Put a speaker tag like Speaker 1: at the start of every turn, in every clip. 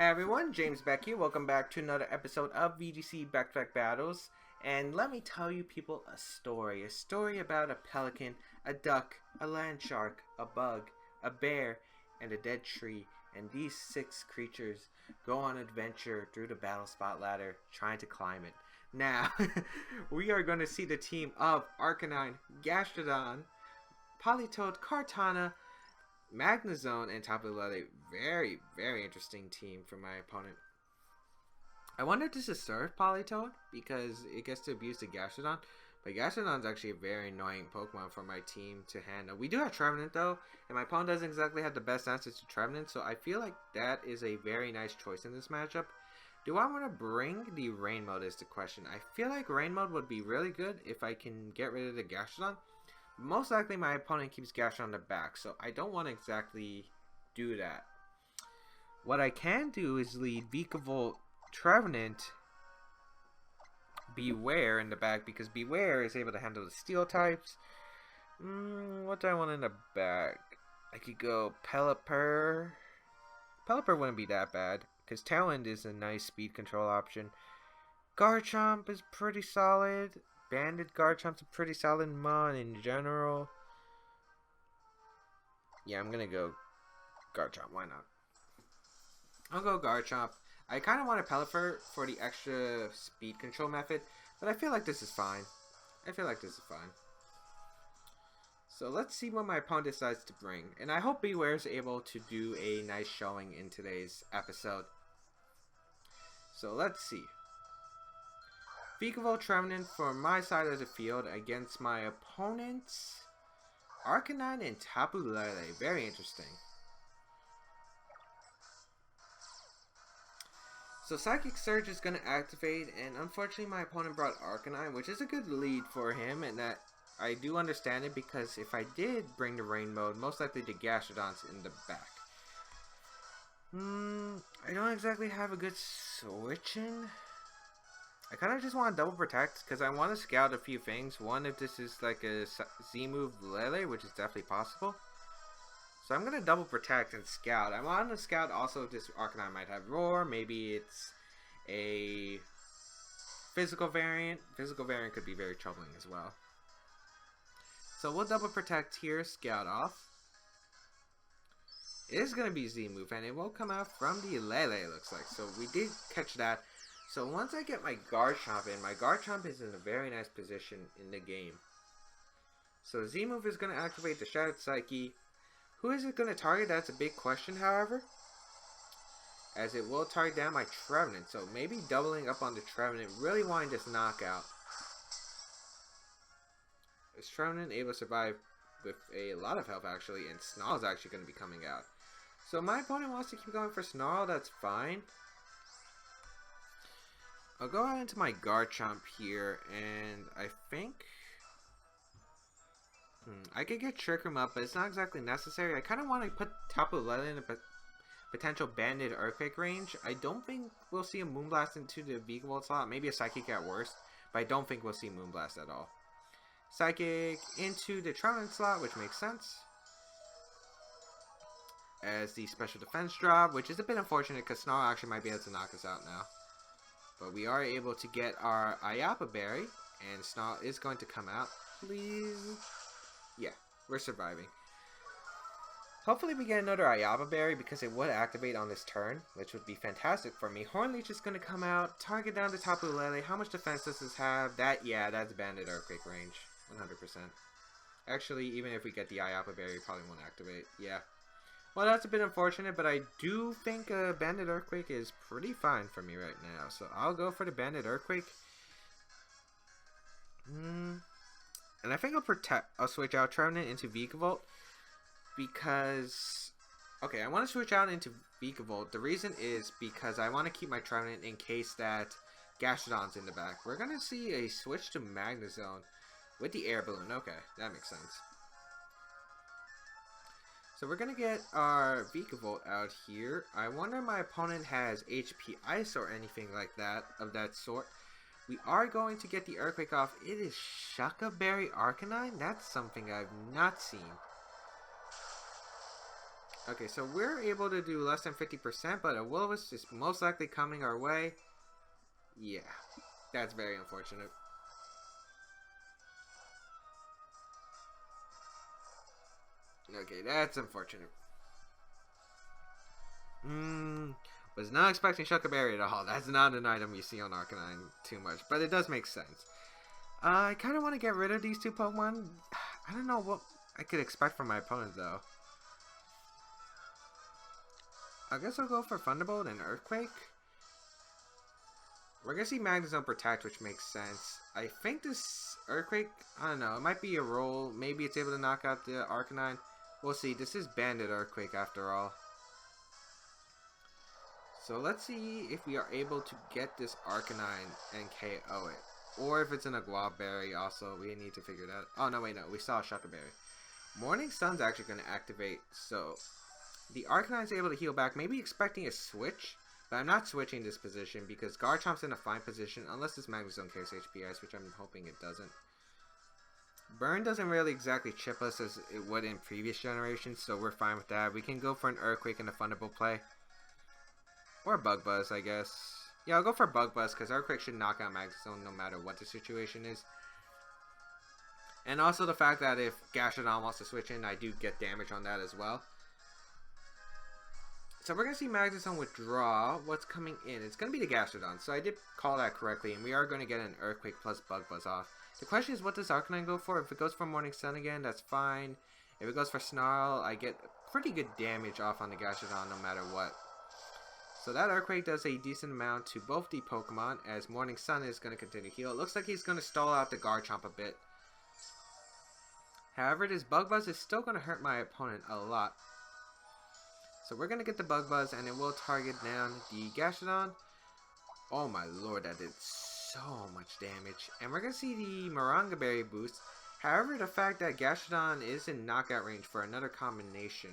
Speaker 1: Hey everyone, James Baek here. Welcome back to another episode of VGC Back-to-Back Battles. And let me tell you people a story. A story about a pelican, a duck, a land shark, a bug, a bear, and a dead tree. And these 6 creatures go on an adventure through the battle spot ladder, trying to climb it. Now, we are going to see the team of Arcanine, Gastrodon, Politoed, Kartana, Magnezone, and Tapu Lele. Very, very interesting team for my opponent. I wonder if this is Surf Politoed because it gets to abuse the Gastrodon. But Gastrodon's actually a very annoying Pokemon for my team to handle. We do have Trevenant though, and my opponent doesn't exactly have the best answers to Trevenant, so I feel like that is a very nice choice in this matchup. Do I want to bring the Rain Mode is the question. I feel like Rain Mode would be really good if I can get rid of the Gastrodon. Most likely my opponent keeps Gastrodon on the back, so I don't want to exactly do that. What I can do is lead Vikavolt, Trevenant, Bewear in the back, because Bewear is able to handle the steel types. What do I want in the back? I could go Pelipper. Pelipper wouldn't be that bad, because Tailwind is a nice speed control option. Garchomp is pretty solid. Banded Garchomp's a pretty solid mon in general. Yeah, I'm gonna go Garchomp. Why not? I'll go Garchomp. I kind of want a Pelipper for the extra speed control method, but I feel like this is fine. So let's see what my opponent decides to bring. And I hope Bewear is able to do a nice showing in today's episode. So let's see. Vikavolt, Trevenant for my side of the field against my opponent's Arcanine and Tapu Lele. Very interesting. So Psychic Surge is going to activate, and unfortunately my opponent brought Arcanine, which is a good lead for him, and that I do understand it because if I did bring the Rain Mode, most likely the Gastrodon's in the back. I don't exactly have a good switch in. I kind of just want to double protect because I want to scout a few things. One, if this is like a Z move Lele, which is definitely possible. So I'm going to double protect and scout. I want to scout also if this Arcanine might have Roar. Maybe it's a physical variant. Physical variant could be very troubling as well. So we'll double protect here, scout off. It is going to be Z move and it will come out from the Lele, it looks like. So we did catch that. So once I get my Garchomp in, my Garchomp is in a very nice position in the game. So Z-Move is going to activate the Shattered Psyche. Who is it going to target? That's a big question, however. As it will target down my Trevenant. So maybe doubling up on the Trevenant, really wanting this knockout. Is Trevenant able to survive with a lot of health actually, and Snarl is actually going to be coming out. So my opponent wants to keep going for Snarl, that's fine. I'll go out into my Garchomp here, and I think I could get Trick Room up, but it's not exactly necessary. I kind of want to put Tapu Lele in a potential Banded Earthquake range. I don't think we'll see a Moonblast into the Vikavolt slot, maybe a Psychic at worst, but I don't think we'll see Moonblast at all. Psychic into the Trevenant slot, which makes sense. As the Special Defense drop, which is a bit unfortunate because Snarl actually might be able to knock us out now. But we are able to get our Iapapa berry, and Snarl is going to come out. Please. Yeah, we're surviving. Hopefully we get another Iapapa berry because it would activate on this turn, which would be fantastic for me. Horn Leech is going to come out, target down the Tapu Lele. How much defense does this have? Yeah, that's Banded Earthquake range. 100%. Actually, even if we get the Iapapa berry, it probably won't activate. Yeah. Well, that's a bit unfortunate, but I do think Banded Earthquake is pretty fine for me right now. So I'll go for the Banded Earthquake. And I think I'll switch out Trevenant into Vikavolt. Because, okay, I want to switch out into Vikavolt. The reason is because I want to keep my Trevenant in case that Gastrodon's in the back. We're going to see a switch to Magnezone with the Air Balloon. Okay, that makes sense. So we're going to get our Vikavolt out here. I wonder if my opponent has HP Ice or anything like that, of that sort. We are going to get the Earthquake off. It is Shucca Berry Arcanine? That's something I've not seen. Okay, so we're able to do less than 50%, but a Will-O-Wisp is most likely coming our way. Yeah, that's very unfortunate. Okay, that's unfortunate. Was not expecting Shucker Berry at all. That's not an item you see on Arcanine too much, but it does make sense. I kind of want to get rid of these two Pokemon. I don't know what I could expect from my opponent, though. I guess I'll go for Thunderbolt and Earthquake. We're going to see Magnezone Protect, which makes sense. I think this Earthquake, I don't know, it might be a roll. Maybe it's able to knock out the Arcanine. We'll see. This is Banded Earthquake after all. So let's see if we are able to get this Arcanine and KO it. Or if it's in a Guava Berry also. We need to figure that out. Oh, no, wait, no. We saw a Shucker Berry. Morning Sun's actually going to activate. So the Arcanine's able to heal back. Maybe expecting a switch. But I'm not switching this position because Garchomp's in a fine position. Unless this Magnezone carries HP Ice, which I'm hoping it doesn't. Burn doesn't really exactly chip us as it would in previous generations. So we're fine with that. We can go for an Earthquake and a Thunderbolt play. Or Bug Buzz, I guess. Yeah, I'll go for Bug Buzz because Earthquake should knock out Magnezone no matter what the situation is. And also the fact that if Gastrodon wants to switch in, I do get damage on that as well. So we're going to see Magnezone withdraw. What's coming in? It's going to be the Gastrodon. So I did call that correctly. And we are going to get an Earthquake plus Bug Buzz off. The question is, what does Arcanine go for? If it goes for Morning Sun again, that's fine. If it goes for Snarl, I get pretty good damage off on the Gastrodon no matter what. So that Earthquake does a decent amount to both the Pokemon, as Morning Sun is going to continue to heal. It looks like he's going to stall out the Garchomp a bit. However, this Bug Buzz is still going to hurt my opponent a lot. So we're going to get the Bug Buzz, and it will target down the Gastrodon. Oh my lord, that did so much damage. And we're going to see the Moringa Berry boost. However, the fact that Gastrodon is in knockout range for another combination.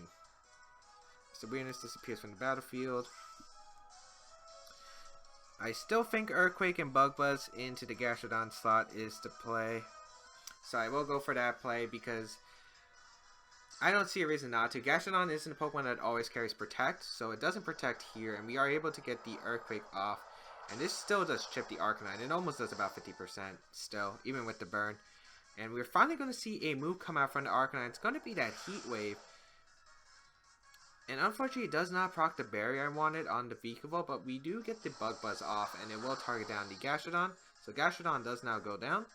Speaker 1: So Weirdness disappears from the battlefield. I still think Earthquake and Bug Buzz into the Gastrodon slot is the play. So I will go for that play because I don't see a reason not to. Gastrodon isn't a Pokemon that always carries Protect, so it doesn't Protect here, and we are able to get the Earthquake off. And this still does chip the Arcanine. It almost does about 50% still, even with the burn. And we're finally going to see a move come out from the Arcanine. It's going to be that Heat Wave. And unfortunately, it does not proc the berry I wanted on the Vikavolt, but we do get the Bug Buzz off, and it will target down the Gastrodon. So Gastrodon does now go down,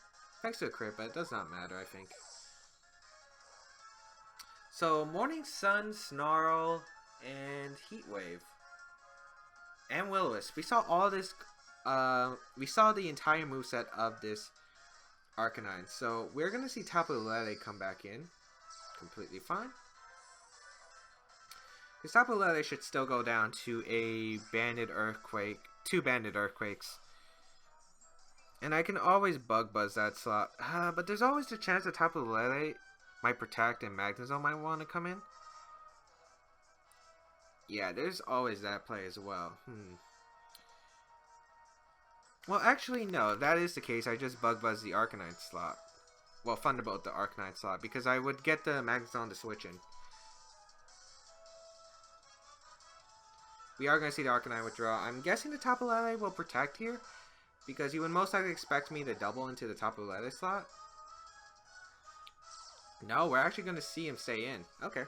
Speaker 1: thanks to a crit, but it does not matter, I think. So Morning Sun, Snarl, and Heat Wave, and Will-O-Wisp. We saw all this. We saw the entire moveset of this Arcanine. So we're gonna see Tapu Lele come back in, completely fine. Because Tapu Lele should still go down to a Banded Earthquake, 2 Banded Earthquakes. And I can always Bug Buzz that slot. But there's always the chance that Tapu Lele might Protect and Magnezone might want to come in. Yeah, there's always that play as well. Well, actually, no. If that is the case, I just Bug Buzz the Arcanine slot. Well, Thunderbolt the Arcanine slot. Because I would get the Magnezone to switch in. We are going to see the Arcanine withdraw. I'm guessing the Tapu Lele will Protect here. Because you would most likely expect me to double into the Tapu Lele slot. No, we're actually going to see him stay in. Okay.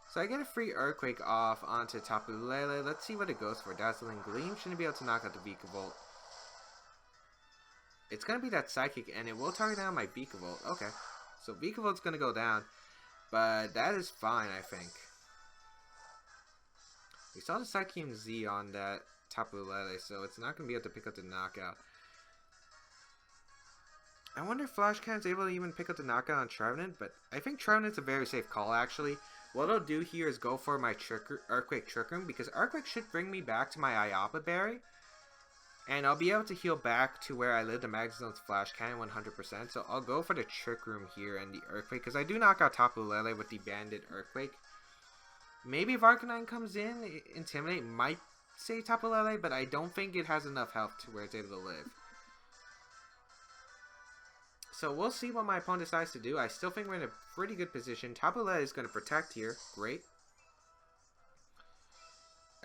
Speaker 1: So I get a free Earthquake off onto Tapu Lele. Let's see what it goes for. Dazzling Gleam shouldn't be able to knock out the Vikavolt. It's going to be that Psychic, and it will target down my Vikavolt. Okay. So Vikavolt's going to go down. But that is fine, I think. We saw the Psychium Z on that Tapu Lele, so it's not going to be able to pick up the knockout. I wonder if Flash Cannon's able to even pick up the knockout on Trevenant, but I think Trevenant's a very safe call, actually. What I'll do here is go for my Earthquake Trick Room, because Earthquake should bring me back to my Iapapa Berry. And I'll be able to heal back to where I lived the Magnezone's Flash Cannon 100%. So I'll go for the Trick Room here and the Earthquake, because I do knock out Tapu Lele with the Banded Earthquake. Maybe if Arcanine comes in, Intimidate might save Tapu Lele, but I don't think it has enough health to where it's able to live. So we'll see what my opponent decides to do. I still think we're in a pretty good position. Tapu Lele is going to Protect here. Great.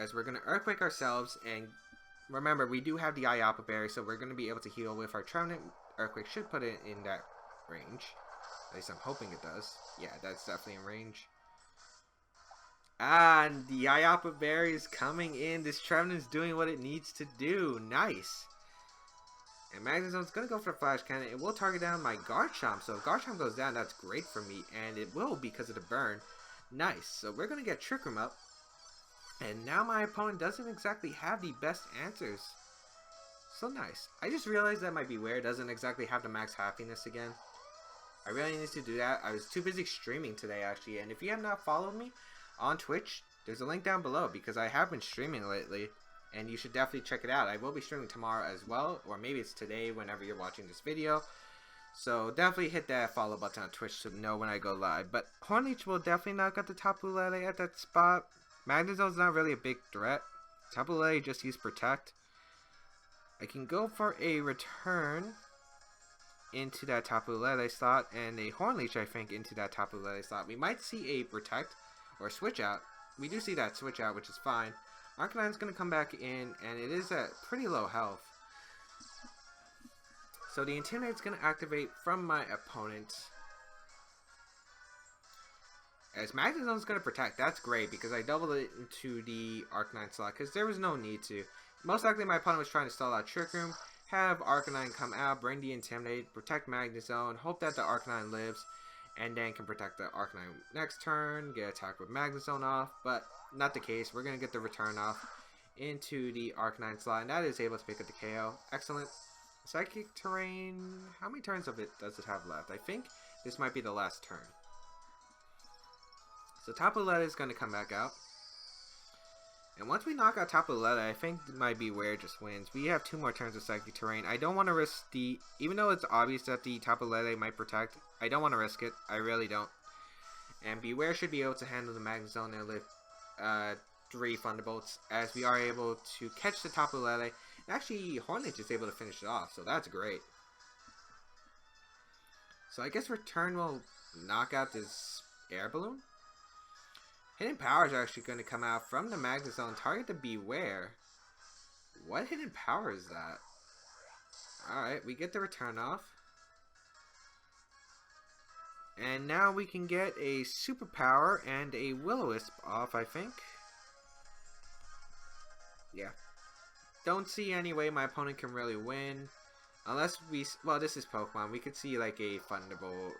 Speaker 1: as we're going to Earthquake ourselves, and remember, we do have the Iapapa berry, so we're going to be able to heal with our Trevenant. Earthquake should put it in that range. At least I'm hoping it does. Yeah, that's definitely in range. And the Iapapa berry is coming in. This Trevenant is doing what it needs to do. Nice. And Magnezone's going to go for a Flash Cannon. It will target down my Garchomp. So if Garchomp goes down, that's great for me. And it will because of the burn. Nice. So we're going to get Trick Room up. And now my opponent doesn't exactly have the best answers. So nice. I just realized that my Bewear doesn't exactly have the max happiness again. I really need to do that. I was too busy streaming today actually. And if you have not followed me on Twitch, there's a link down below because I have been streaming lately. And you should definitely check it out. I will be streaming tomorrow as well. Or maybe it's today whenever you're watching this video. So definitely hit that follow button on Twitch to know when I go live. But Hornleech will definitely knock out the Tapu Lele at that spot. Magnezone's not really a big threat. Tapu Lele just use Protect. I can go for a return into that Tapu Lele slot. And a Hornleech, I think, into that Tapu Lele slot. We might see a Protect or a Switch Out. We do see that Switch Out, which is fine. Arcanine's going to come back in, and it is at pretty low health. So the Intimidate's going to activate from my opponent. As Magnezone's going to Protect, that's great because I doubled it into the Arcanine slot because there was no need to. Most likely my opponent was trying to stall out Trick Room, have Arcanine come out, bring the Intimidate, protect Magnezone, hope that the Arcanine lives, and then can protect the Arcanine next turn, get attacked with Magnezone off, but not the case. We're going to get the return off into the Arcanine slot, and that is able to pick up the KO. Excellent. Psychic Terrain, how many turns of it does it have left? I think this might be the last turn. So Tapu Lele is going to come back out. And once we knock out Tapu Lele, I think my Bewear just wins. We have 2 more turns of Psychic Terrain. I don't want to risk the... Even though it's obvious that the Tapu Lele might protect, I don't want to risk it. I really don't. And Bewear should be able to handle the Magnezone and live 3 Thunderbolts, as we are able to catch the Tapu Lele. And actually, Hornleech is able to finish it off, so that's great. So I guess Return will knock out this Air Balloon. Hidden Power is actually going to come out from the Magnezone, target the Bewear. What Hidden Power is that? Alright, we get the return off. And now we can get a Superpower and a Will-O-Wisp off, I think. Yeah. Don't see any way my opponent can really win. Unless we... Well, this is Pokemon. We could see like a Thunderbolt,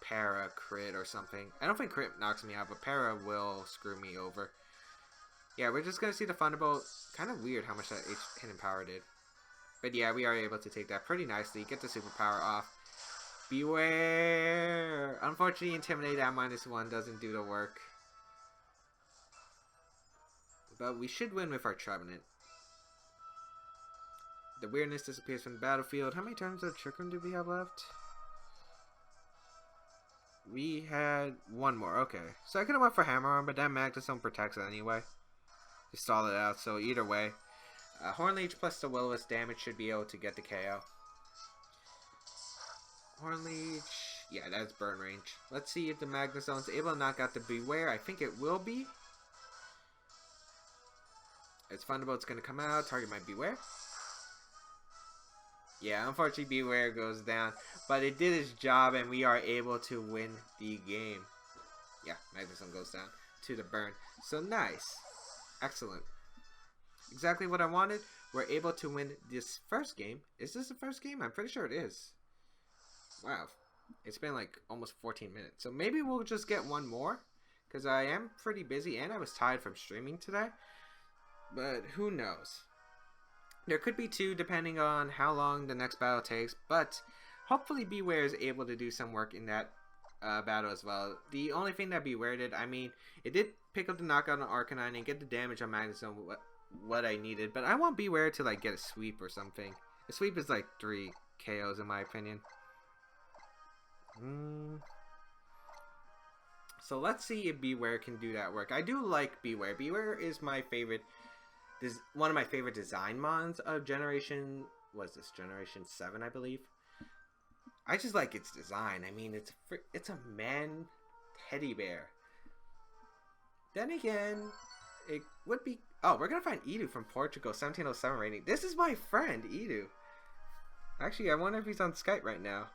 Speaker 1: Para, Crit, or something. I don't think Crit knocks me out, but Para will screw me over. Yeah, we're just going to see the Thunderbolt. Kind of weird how much that Hidden Power did. But yeah, we are able to take that pretty nicely. Get the Superpower off. Bewear! Unfortunately, Intimidate at -1 doesn't do the work. But we should win with our Trevenant. The weirdness disappears from the battlefield. How many turns of Trick Room do we have left? We had 1 more. Okay. So I could have went for Hammer Arm, but that Magnezone protects it anyway. To stall it out. So either way. Hornleech plus the Will-O-Wisp damage should be able to get the KO. Hornleech. Yeah, that's burn range. Let's see if the Magnezone's able to knock out the Bewear. I think it will be. Its Thunderbolt's going to come out. Target my Bewear. Yeah, unfortunately Bewear goes down. But it did its job and we are able to win the game. Yeah, Magnezone goes down to the burn. So nice. Excellent. Exactly what I wanted. We're able to win this first game. Is this the first game? I'm pretty sure it is. Wow. It's been like almost 14 minutes. So maybe we'll just get 1 more. Because I am pretty busy and I was tired from streaming today. But who knows. There could be 2 depending on how long the next battle takes. But hopefully Bewear is able to do some work in that battle as well. The only thing that Bewear did, I mean, it did pick up the knockout on Arcanine and get the damage on Magnezone, what I needed. But I want Bewear to like get a sweep or something. A sweep is like 3 KOs in my opinion. So let's see if Bewear can do that work. I do like Bewear. Bewear is my favorite. One of my favorite design mons of Generation... What is this? Generation 7, I believe. I just like its design. I mean, it's a man teddy bear. Then again, it would be... Oh, we're going to find Edu from Portugal, 1707 rating. This is my friend, Edu. Actually, I wonder if he's on Skype right now.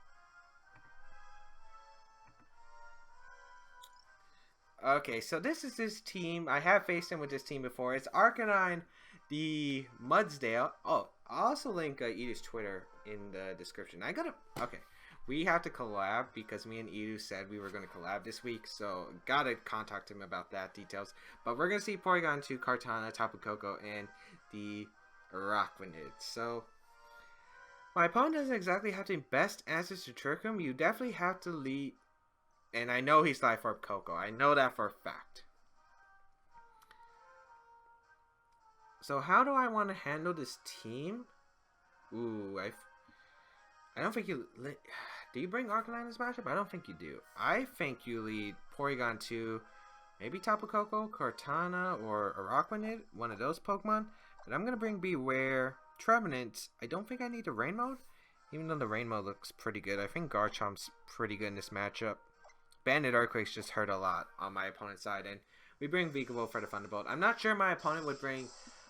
Speaker 1: Okay, so this is his team. I have faced him with this team before. It's Arcanine, the Mudsdale. Oh, I'll also link Edu's Twitter in the description. Okay, we have to collab because me and Edu said we were going to collab this week. So, gotta contact him about that details. But we're going to see Porygon 2, Kartana, Tapu Koko, and the Araquanid. So, my opponent doesn't exactly have the best answers to trick him. You definitely have to lead... And I know he's Life Orb Koko. I know that for a fact. So how do I want to handle this team? Ooh, I don't think you... Do you bring Arcanine in this matchup? I don't think you do. I think you lead Porygon 2, maybe Tapu Koko, Kartana, or Araquanid, one of those Pokemon. But I'm going to bring Bewear, Trevenant. I don't think I need the Rain Mode, even though the Rain Mode looks pretty good. I think Garchomp's pretty good in this matchup. Banded Earthquakes just hurt a lot on my opponent's side, and we bring Vikavolt for the Thunderbolt. I'm not sure my opponent would bring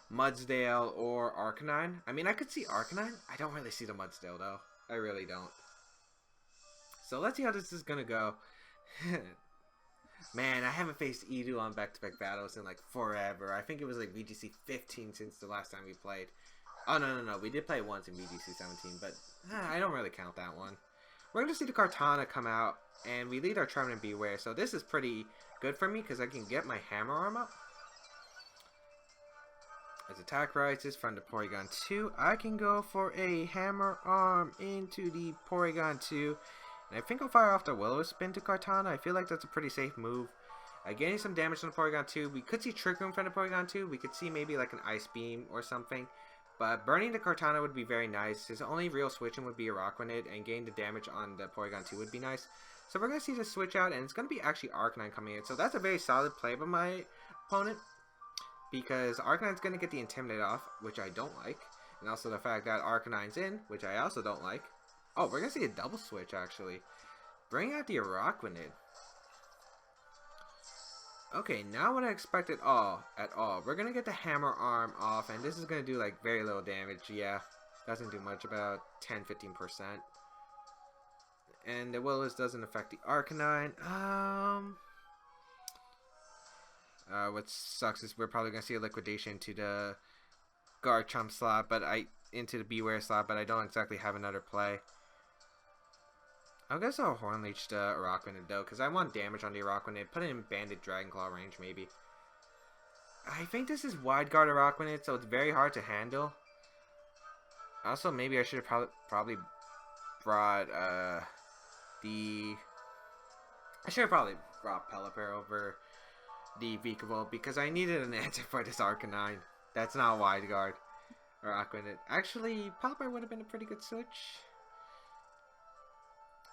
Speaker 1: Mudsdale or Arcanine. I mean, I could see Arcanine. I don't really see the Mudsdale, though. I really don't. So let's see how this is going to go. Man, I haven't faced Edu on back-to-back battles in, like, forever. I think it was, like, VGC 15 since the last time we played. Oh, no. We did play once in VGC 17, but I don't really count that one. We're going to see the Kartana come out. And we lead our Trevenant Bewear, so this is pretty good for me because I can get my Hammer Arm up. As attack rises from the Porygon 2, I can go for a Hammer Arm into the Porygon 2. And I think I'll fire off the Will-O-Wisp into Kartana. I feel like that's a pretty safe move. Getting some damage on the Porygon 2. We could see Trick Room from the Porygon 2. We could see maybe like an Ice Beam or something. But burning the Kartana would be very nice. His only real switching would be Araquanid, and getting the damage on the Porygon 2 would be nice. So we're going to see the switch out, and it's going to be actually Arcanine coming in. So that's a very solid play by my opponent, because Arcanine's going to get the Intimidate off, which I don't like. And also the fact that Arcanine's in, which I also don't like. Oh, we're going to see a double switch, actually. Bring out the Araquanid. Okay, not what I expected at all. We're going to get the Hammer Arm off, and this is going to do, like, very little damage. Yeah, doesn't do much, about 10-15%. And the Will-O-Wisp doesn't affect the Arcanine. What sucks is we're probably gonna see a liquidation to the Garchomp slot, into the Bewear slot, but I don't exactly have another play. I guess I'll Horn Leech the Araquanid though, because I want damage on the Araquanid. Put it in Banded Dragon Claw range maybe. I think this is Wide Guard Araquanid, so it's very hard to handle. Also, maybe I should have probably brought I should have probably brought Pelipper over the Vikavolt because I needed an answer for this Arcanine. That's not Wide Guard or Aquanid. Actually, Pelipper would have been a pretty good switch.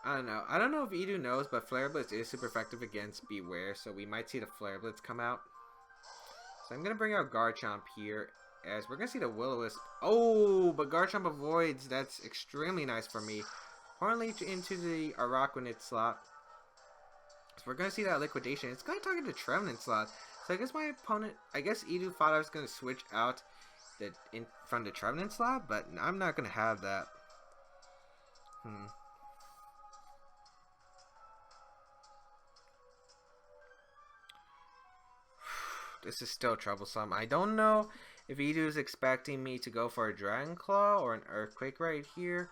Speaker 1: I don't know. I don't know if Edu knows, but Flare Blitz is super effective against Bewear, so we might see the Flare Blitz come out. So I'm going to bring out Garchomp here, as we're going to see the Will-O-Wisp. Oh, but Garchomp avoids. That's extremely nice for me. Horn Leech into the Araquanid slot. So we're going to see that liquidation. It's going to target the Trevenant slot. So I guess my opponent, Edu thought I was going to switch out from the Trevenant slot, but I'm not going to have that. This is still troublesome. I don't know if Edu is expecting me to go for a Dragon Claw or an Earthquake right here.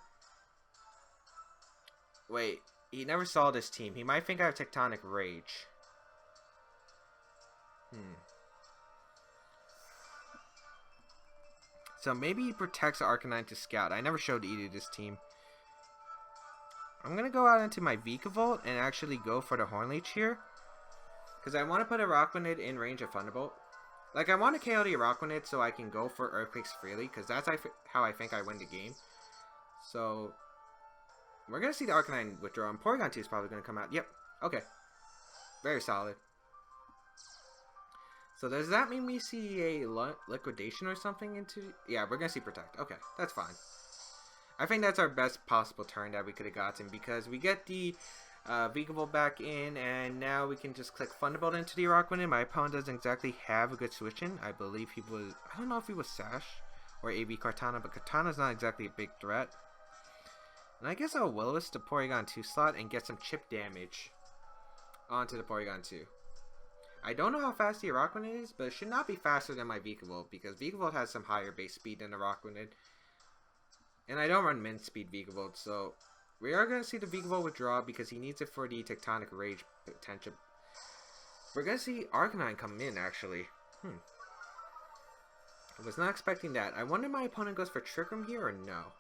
Speaker 1: Wait, he never saw this team. He might think I have Tectonic Rage. So maybe he protects Arcanine to Scout. I never showed Edu this team. I'm going to go out into my Vikavolt and actually go for the Horn Leech here. Because I want to put Araquanid in range of Thunderbolt. Like, I want to KO the Araquanid so I can go for Earthquakes freely. Because that's how I think I win the game. So, we're going to see the Arcanine withdraw. And Porygon 2 is probably going to come out. Yep. Okay. Very solid. So, does that mean we see a liquidation or something into... Yeah, we're going to see Protect. Okay, that's fine. I think that's our best possible turn that we could have gotten. Because we get the Vigavolt back in, and now we can just click Thunderbolt into the Rockman. My opponent doesn't exactly have a good switch in. I believe he was, I don't know if he was Sash or AB Kartana, but Kartana's not exactly a big threat. And I guess I'll Will-O-Wisp the Porygon 2 slot and get some chip damage onto the Porygon 2. I don't know how fast the Rockman is, but it should not be faster than my Vigavolt, because Vigavolt has some higher base speed than the Rockman. And I don't run min speed Vigavolt, so we are going to see the Vigavolt withdraw because he needs it for the Tectonic Rage potential. We're going to see Arcanine come in, actually. I was not expecting that. I wonder if my opponent goes for Trick Room here or no.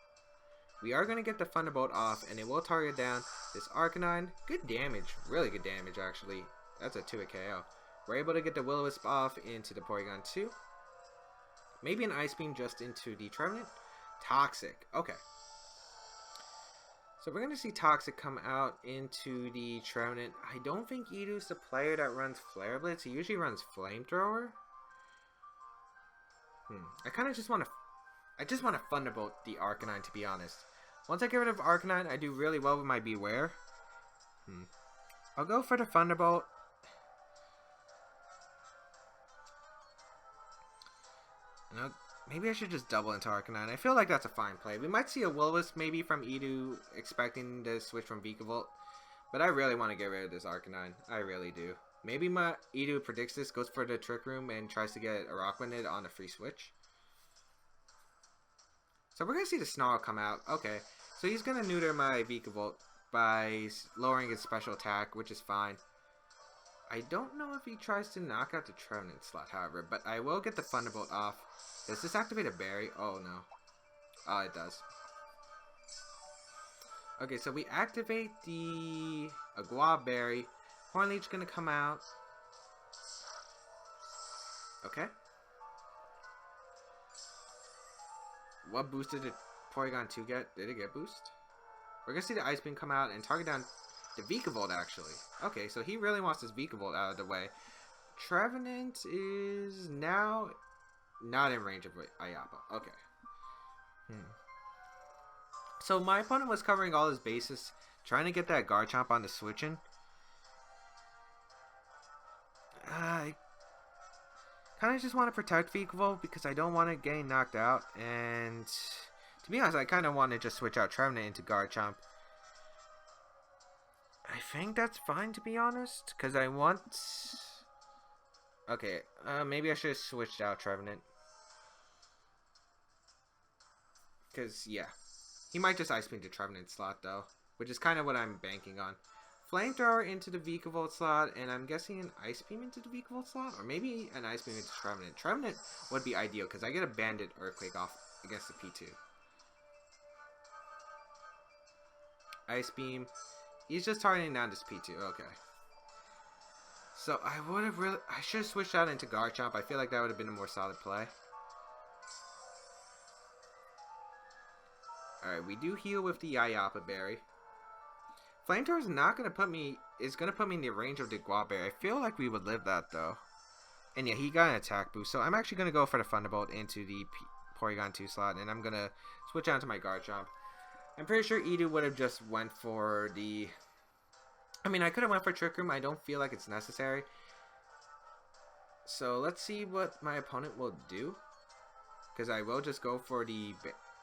Speaker 1: We are going to get the Thunderbolt off, and it will target down this Arcanine. Good damage. Really good damage, actually. That's a 2-hit KO. We're able to get the Will-O-Wisp off into the Porygon 2. Maybe an Ice Beam just into the Trevenant. Toxic. Okay. So we're going to see Toxic come out into the Trevenant. I don't think Idu's the player that runs Flare Blitz. He usually runs Flamethrower. I kind of just want to... I just want to Thunderbolt the Arcanine, to be honest. Once I get rid of Arcanine, I do really well with my Bewear. I'll go for the Thunderbolt. And maybe I should just double into Arcanine. I feel like that's a fine play. We might see a Will-O-Wisp maybe from Idu expecting to switch from Vigavolt. But I really want to get rid of this Arcanine. I really do. Maybe my Idu predicts this, goes for the Trick Room, and tries to get a Rockman on a free switch. So we're going to see the Snarl come out. Okay. So he's going to neuter my Vigavolt by lowering his special attack, which is fine. I don't know if he tries to knock out the Trevenant slot, however, but I will get the Thunderbolt off. Does this activate a berry? Oh, no. Oh, it does. Okay, so we activate the Agua Berry. Horn Leech gonna come out. Okay. What boost did the Porygon 2 get? Did it get boost? We're gonna see the Ice Beam come out and target down the Vigavolt, actually. Okay, so he really wants this Vigavolt out of the way. Trevenant is now not in range of Iapapa. Okay. So my opponent was covering all his bases, trying to get that Garchomp on the switch-in. I kind of just want to protect Vigavolt because I don't want it getting knocked out. And to be honest, I kind of want to just switch out Trevenant into Garchomp. I think that's fine, to be honest, because I want... Okay, maybe I should have switched out Trevenant. Because, yeah. He might just Ice Beam the Trevenant slot, though, which is kind of what I'm banking on. Flamethrower into the Vigavolt slot, and I'm guessing an Ice Beam into the Vigavolt slot, or maybe an Ice Beam into Trevenant. Trevenant would be ideal, because I get a Banded Earthquake off against the P2. Ice Beam. He's just targeting down this P2. Okay. So I would have really... I should have switched out into Garchomp. I feel like that would have been a more solid play. Alright, we do heal with the Iapapa Berry. Flamethrower is not going to put me... Is going to put me in the range of the Guaberry. I feel like we would live that, though. And yeah, he got an attack boost. So I'm actually going to go for the Thunderbolt into the Porygon 2 slot. And I'm going to switch out to my Garchomp. I'm pretty sure Idu would have just went for the... I mean, I could have went for Trick Room. I don't feel like it's necessary. So let's see what my opponent will do. Because I will just go for the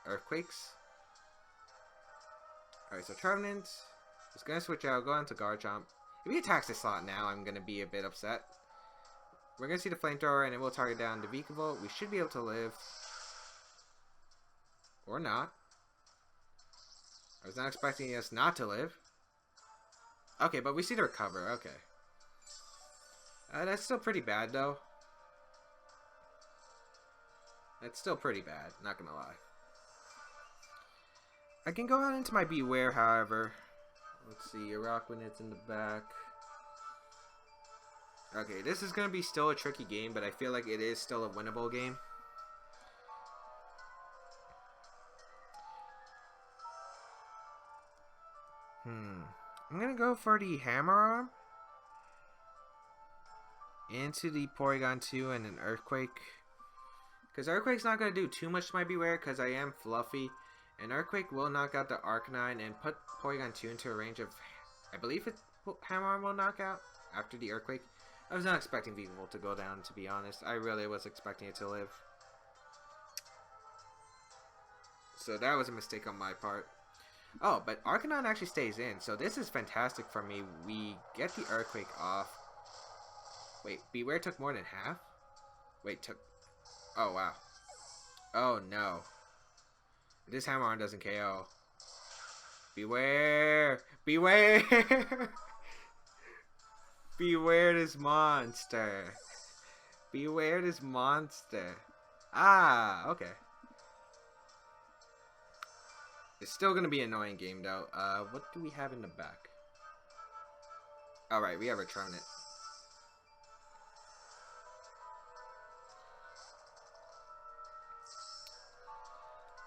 Speaker 1: Earthquakes. Alright, so Trevenant is going to switch out, go into Garchomp. If he attacks this slot now, I'm going to be a bit upset. We're going to see the Flamethrower, and it will target down the Vigavolt. We should be able to live. Or not. I was not expecting us not to live. Okay, but we see the recover. Okay. That's still pretty bad, though. That's still pretty bad, not gonna lie. I can go out into my Bewear, however. Let's see, Rockman is in the back. Okay, this is gonna be still a tricky game, but I feel like it is still a winnable game. I'm gonna go for the Hammer Arm into the Porygon 2 and an Earthquake. Because Earthquake's not gonna do too much to my Bewear because I am fluffy. And Earthquake will knock out the Arcanine and put Porygon 2 into a range of I believe it Hammer will knock out after the Earthquake. I was not expecting V-Volt to go down, to be honest. I really was expecting it to live. So that was a mistake on my part. Oh, but Arcanine actually stays in, so this is fantastic for me. We get the Earthquake off. Wait, Bewear took more than half? Wait, took... Oh, wow. Oh, no. This Hammer doesn't KO. Bewear! Bewear! Bewear this monster. Bewear this monster. Ah, okay. It's still gonna be an annoying game though. What do we have in the back? Alright, we have a Trevenant.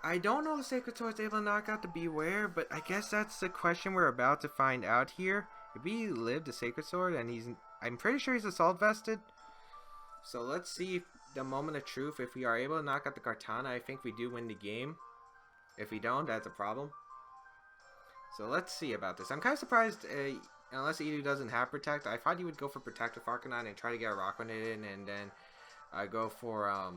Speaker 1: I don't know if Sacred Sword's able to knock out the Bewear, but I guess that's the question we're about to find out here. If he lived the Sacred Sword, and I'm pretty sure he's Assault Vested. So let's see the moment of truth. If we are able to knock out the Kartana, I think we do win the game. If we don't, that's a problem. So let's see about this. I'm kind of surprised, unless Edu doesn't have Protect. I thought he would go for Protect with Arcanine and try to get a Rockrunned in, and then go for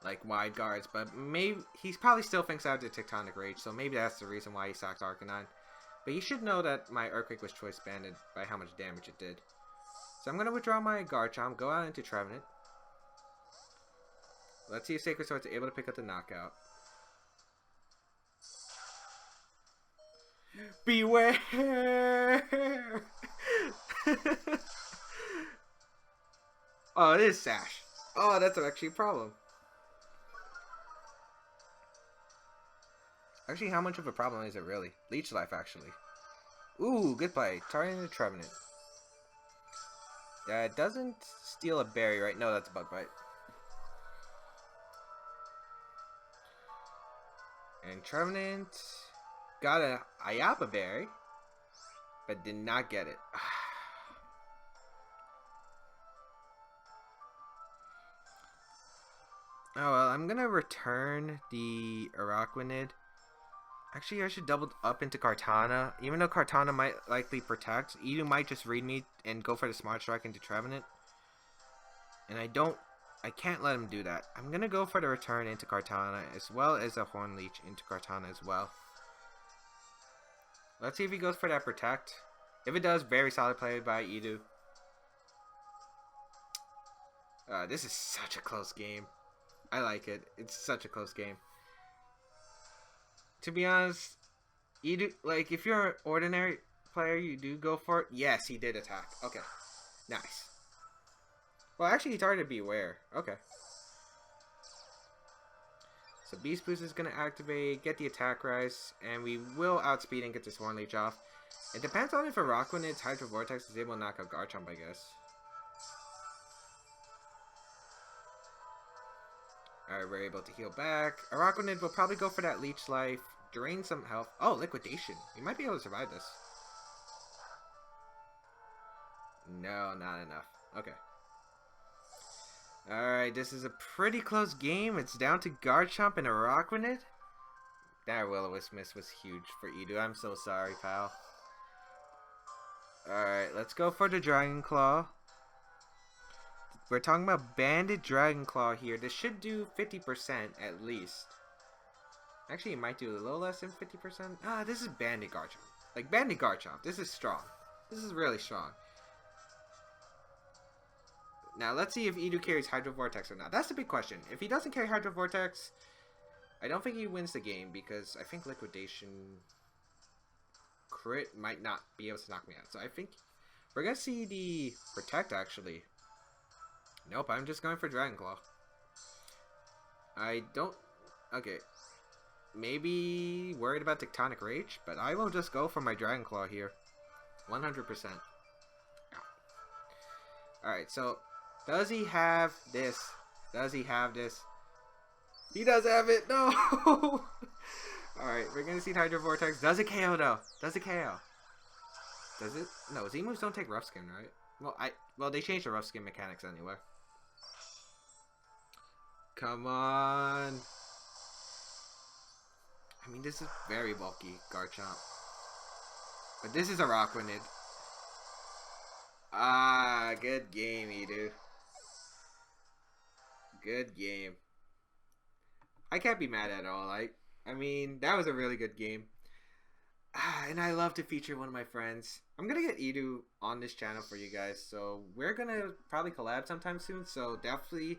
Speaker 1: like wide guards, but maybe he probably still thinks I have the Tectonic Rage, so maybe that's the reason why he sacked Arcanine. But you should know that my Earthquake was choice banded by how much damage it did. So I'm going to withdraw my Garchomp, go out into Trevenant. Let's see if Sacred Sword's able to pick up the knockout. Bewear! Oh, it is Sash. Oh, that's actually a problem. Actually, how much of a problem is it really? Leech Life, actually. Ooh, good play. Targeting the Trevenant. Yeah, it doesn't steal a berry, right? No, that's a Bug Bite. And Trevenant got a Iapapa berry, but did not get it. Oh well, I'm gonna return the Araquanid. Actually, I should double up into Kartana. Even though Kartana might likely protect, Edu might just read me and go for the Smart Strike into Trevenant. And I can't let him do that. I'm gonna go for the return into Kartana, as well as a Horn Leech into Kartana as well. Let's see if he goes for that Protect. If it does, very solid play by Edu. This is such a close game. I like it. It's such a close game. To be honest, like if you're an ordinary player, you do go for it. Yes, he did attack. Okay, nice. Well, actually, he targeted Bewear. Okay. So Beast Boost is gonna activate, get the attack rise, and we will outspeed and get this Horn Leech off. It depends on if a Araquanid's Hydro Vortex is able to knock out Garchomp, I guess. Alright, we're able to heal back. Araquanid will probably go for that Leech Life. Drain some health. Oh, Liquidation. We might be able to survive this. No, not enough. Okay. Alright, this is a pretty close game. It's down to Garchomp and Araquanid. That Will-O-Wisp miss was huge for Edu. I'm so sorry, pal. Alright, let's go for the Dragon Claw. We're talking about Banded Dragon Claw here. This should do 50% at least. Actually, it might do a little less than 50%. Ah, this is Banded Garchomp. Like, Banded Garchomp. This is strong. This is really strong. Now, let's see if Edu carries Hydro Vortex or not. That's the big question. If he doesn't carry Hydro Vortex, I don't think he wins the game because I think Liquidation crit might not be able to knock me out. So I think we're going to see the Protect, actually. Nope, I'm just going for Dragon Claw. I don't... Okay. Maybe worried about Tectonic Rage, but I will just go for my Dragon Claw here. 100%. Alright, so... Does he have this? Does he have this? He does have it! No! Alright, we're gonna see Hydro Vortex. Does it KO, though? Does it KO? Does it? No, Z-moves don't take Rough Skin, right? Well, they changed the Rough Skin mechanics anyway. Come on. I mean, this is very bulky, Garchomp. But this is a Rockrunnid. Ah, good game, Edu. Good game. I can't be mad at all. I mean, that was a really good game. And I love to feature one of my friends. I'm gonna get Edu on this channel for you guys, so we're gonna probably collab sometime soon. So definitely,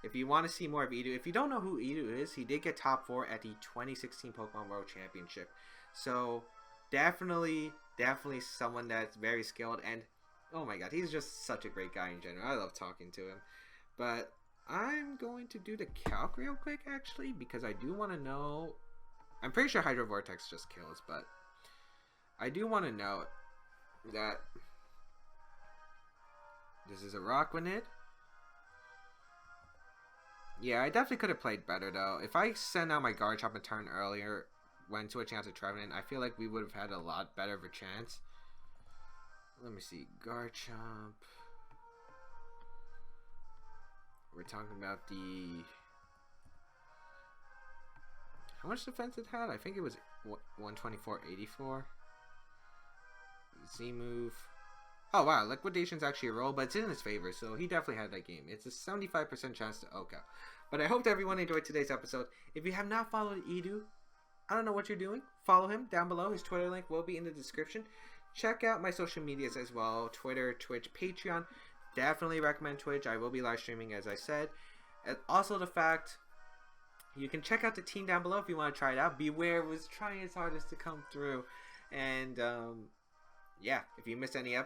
Speaker 1: if you want to see more of Edu, if you don't know who Edu is, he did get top 4 at the 2016 Pokemon World Championship. So definitely someone that's very skilled, and oh my god, he's just such a great guy in general. I love talking to him. But I'm going to do the calc real quick actually, because I do want to know. I'm pretty sure Hydro Vortex just kills, but I do want to know that this is a Rockrunnid. Yeah, I definitely could have played better though. If I sent out my Garchomp a turn earlier when switching out to Trevenant, I feel like we would have had a lot better of a chance. Let me see. Garchomp. We're talking about the... How much defense it had? I think it was 124.84. Z move. Oh wow, Liquidation's actually a roll, but it's in his favor, so he definitely had that game. It's a 75% chance to Oka. But I hope everyone enjoyed today's episode. If you have not followed Edu, I don't know what you're doing. Follow him down below. His Twitter link will be in the description. Check out my social medias as well. Twitter, Twitch, Patreon. Definitely recommend Twitch. I will be live streaming as I said. And also the fact you can check out the team down below if you want to try it out. Bewear was trying his hardest to come through. And yeah, if you missed any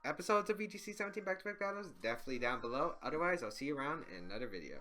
Speaker 1: episodes of VGC 17 back-to-back battles, definitely down below. Otherwise, I'll see you around in another video.